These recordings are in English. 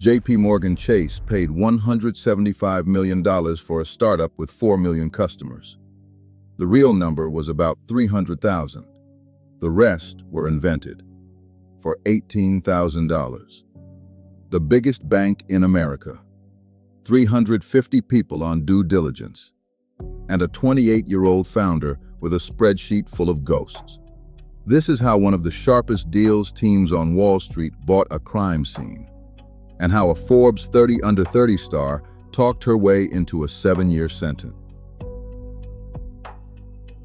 JPMorgan Chase paid $175 million for a startup with 4 million customers. The real number was about 300,000. The rest were invented for $18,000. The biggest bank in America. 350 people on due diligence. And a 28-year-old founder with a spreadsheet full of ghosts. This is how one of the sharpest deals teams on Wall Street bought a crime scene. And how a Forbes 30 Under 30 star talked her way into a 7-year sentence.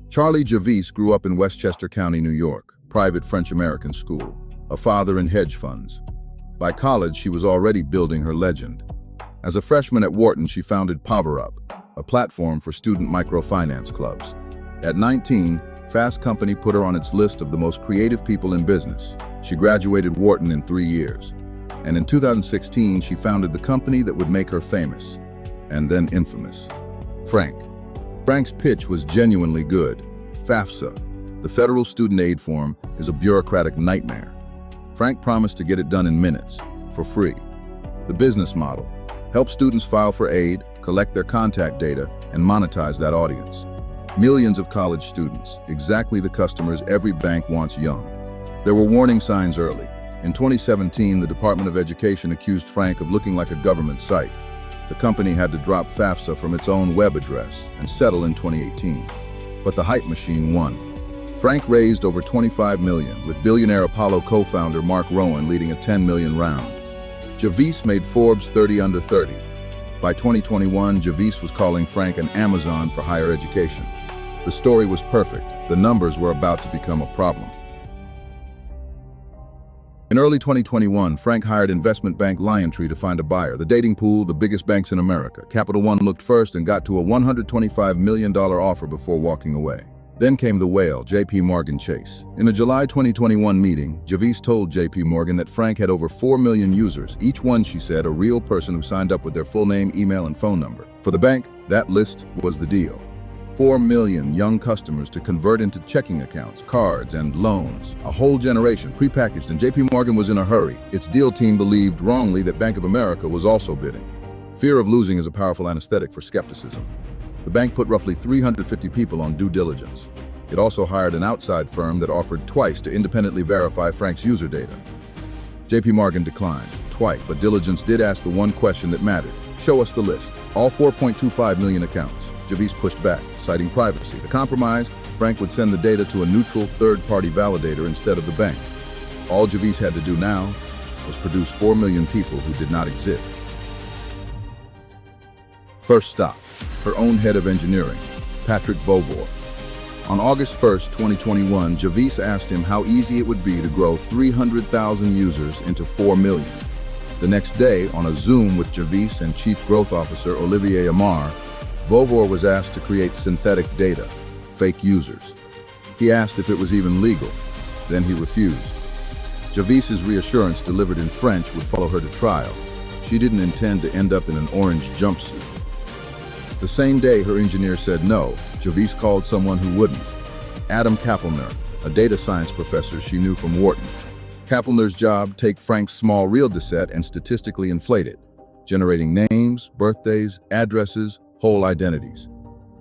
Charlie Javis grew up in Westchester County, New York, private French-American school, a father in hedge funds. By college, she was already building her legend. As a freshman at Wharton, she founded PowerUp, a platform for student microfinance clubs. At 19, Fast Company put her on its list of the most creative people in business. She graduated Wharton in 3 years. And in 2016, she founded the company that would make her famous, and then infamous. Frank. Frank's pitch was genuinely good. FAFSA, the federal student aid form, is a bureaucratic nightmare. Frank promised to get it done in minutes, for free. The business model: help students file for aid, collect their contact data, and monetize that audience. Millions of college students, exactly the customers every bank wants young. There were warning signs early. In 2017, the Department of Education accused Frank of looking like a government site. The company had to drop FAFSA from its own web address and settle in 2018. But the hype machine won. Frank raised over $25 million, with billionaire Apollo co-founder Mark Rowan leading a $10 million round. Javis made Forbes 30 Under 30. By 2021, Javis was calling Frank an Amazon for higher education. The story was perfect. The numbers were about to become a problem. In early 2021, Frank hired investment bank LionTree to find a buyer. The dating pool, the biggest banks in America. Capital One looked first and got to a $125 million offer before walking away. Then came the whale, JPMorgan Chase. In a July 2021 meeting, Javis told JPMorgan that Frank had over 4 million users, each one, she said, a real person who signed up with their full name, email, and phone number. For the bank, that list was the deal. 4 million young customers to convert into checking accounts, cards, and loans. A whole generation prepackaged, and JPMorgan was in a hurry. Its deal team believed wrongly that Bank of America was also bidding. Fear of losing is a powerful anesthetic for skepticism. The bank put roughly 350 people on due diligence. It also hired an outside firm that offered twice to independently verify Frank's user data. JPMorgan declined, twice, but diligence did ask the one question that mattered. Show us the list. All 4.25 million accounts. Javis pushed back, citing privacy. The compromise: Frank would send the data to a neutral third-party validator instead of the bank. All Javis had to do now was produce 4 million people who did not exist. First stop, her own head of engineering, Patrick Vovor. On August 1st, 2021, Javis asked him how easy it would be to grow 300,000 users into 4 million. The next day, on a Zoom with Javis and Chief Growth Officer Olivier Amar, Vovor was asked to create synthetic data, fake users. He asked if it was even legal. Then he refused. Javis's reassurance, delivered in French, would follow her to trial. She didn't intend to end up in an orange jumpsuit. The same day her engineer said no, Javis called someone who wouldn't. Adam Kapelner, a data science professor she knew from Wharton. Kapelner's job: take Frank's small real dataset and statistically inflate it, generating names, birthdays, addresses, whole identities.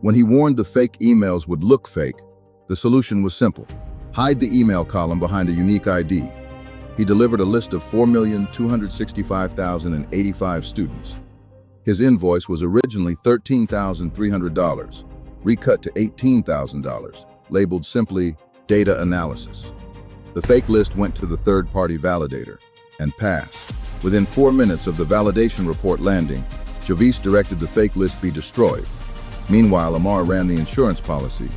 When he warned the fake emails would look fake, the solution was simple: hide the email column behind a unique ID. He delivered a list of 4,265,085 students. His invoice was originally $13,300, recut to $18,000, labeled simply data analysis. The fake list went to the third-party validator and passed. Within 4 minutes of the validation report landing, Javis directed the fake list be destroyed. Meanwhile, Amar ran the insurance policy.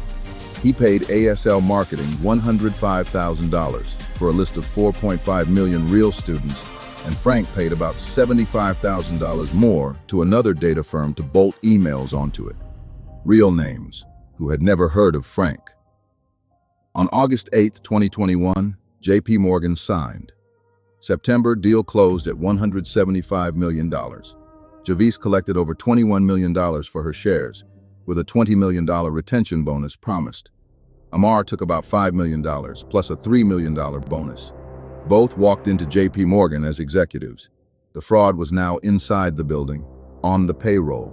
He paid ASL Marketing $105,000 for a list of 4.5 million real students, and Frank paid about $75,000 more to another data firm to bolt emails onto it. Real names, who had never heard of Frank. On August 8, 2021, JPMorgan signed. September, deal closed at $175 million. Javis collected over $21 million for her shares, with a $20 million retention bonus promised. Amar took about $5 million, plus a $3 million bonus. Both walked into JPMorgan as executives. The fraud was now inside the building, on the payroll.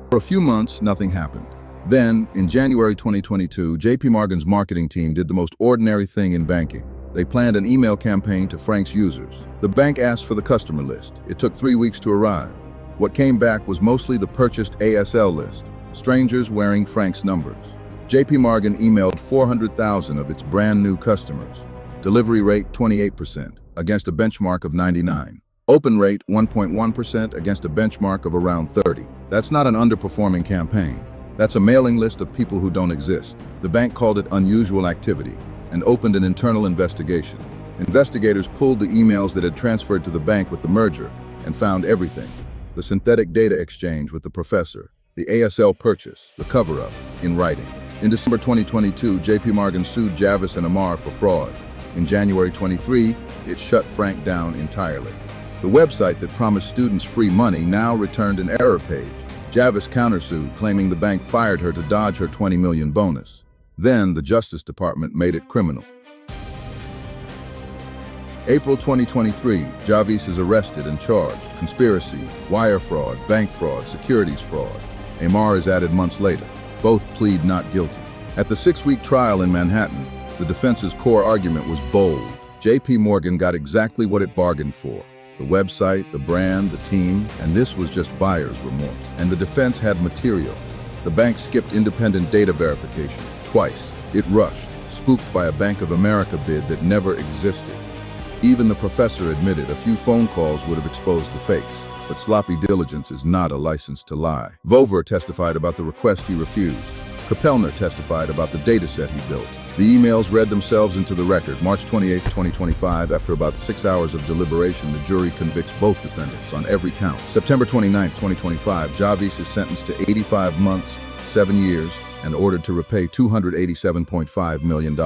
For a few months, nothing happened. Then, in January 2022, JPMorgan's marketing team did the most ordinary thing in banking. They planned an email campaign to Frank's users. The bank asked for the customer list. It took 3 weeks to arrive. What came back was mostly the purchased ASL list, strangers wearing Frank's numbers. JPMorgan emailed 400,000 of its brand new customers. Delivery rate 28%, against a benchmark of 99. Open rate 1.1% against a benchmark of around 30. That's not an underperforming campaign. That's a mailing list of people who don't exist. The bank called it unusual activity and opened an internal investigation. Investigators pulled the emails that had transferred to the bank with the merger and found everything. The synthetic data exchange with the professor, the ASL purchase, the cover-up, in writing. In December 2022, JPMorgan sued Javis and Amar for fraud. In January 23, it shut Frank down entirely. The website that promised students free money now returned an error page. Javis countersued, claiming the bank fired her to dodge her $20 million bonus. Then the Justice Department made it criminal. April 2023, Javis is arrested and charged. Conspiracy, wire fraud, bank fraud, securities fraud. Amar is added months later. Both plead not guilty. At the 6-week trial in Manhattan, the defense's core argument was bold. JPMorgan got exactly what it bargained for. The website, the brand, the team, and this was just buyer's remorse. And the defense had material. The bank skipped independent data verification twice. It rushed, spooked by a Bank of America bid that never existed. Even the professor admitted a few phone calls would have exposed the fakes. But sloppy diligence is not a license to lie. Vover testified about the request he refused. Kapellner testified about the data set he built. The emails read themselves into the record. March 28, 2025, after about 6 hours of deliberation, the jury convicts both defendants on every count. September 29, 2025, Javis is sentenced to 85 months, 7 years, and ordered to repay $287.5 million.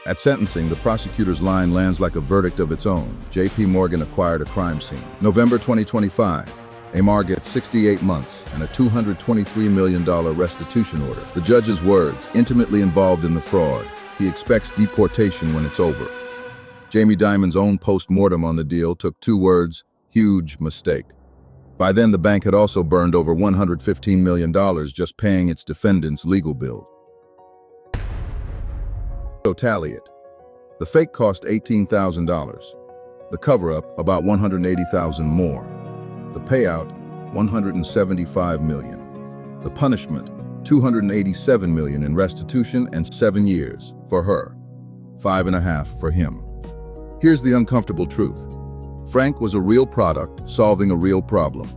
At sentencing, the prosecutor's line lands like a verdict of its own. JPMorgan acquired a crime scene. November 2025, Amar gets 68 months and a $223 million restitution order. The judge's words, intimately involved in the fraud. He expects deportation when it's over. Jamie Dimon's own post-mortem on the deal took 2 words, huge mistake. By then, the bank had also burned over $115 million just paying its defendants' legal bills. So tally it. The fake cost $18,000. The cover-up, about $180,000 more. The payout, $175 million. The punishment, $287 million in restitution and 7 years for her, 5.5 for him. Here's the uncomfortable truth. Frank was a real product solving a real problem.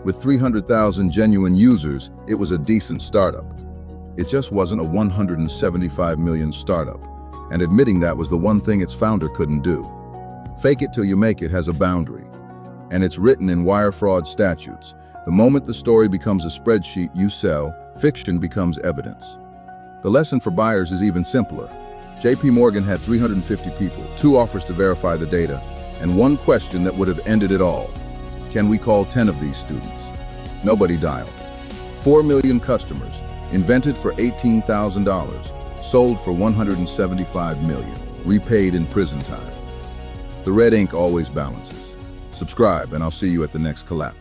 With 300,000 genuine users, it was a decent startup. It just wasn't a $175 million startup, and admitting that was the one thing its founder couldn't do. Fake it till you make it has a boundary, and it's written in wire fraud statutes. The moment the story becomes a spreadsheet you sell, fiction becomes evidence. The lesson for buyers is even simpler. JPMorgan had 350 people, 2 offers to verify the data, and 1 question that would have ended it all. Can we call 10 of these students? Nobody dialed. 4 million customers, invented for $18,000, sold for $175 million, repaid in prison time. The red ink always balances. Subscribe, and I'll see you at the next collab.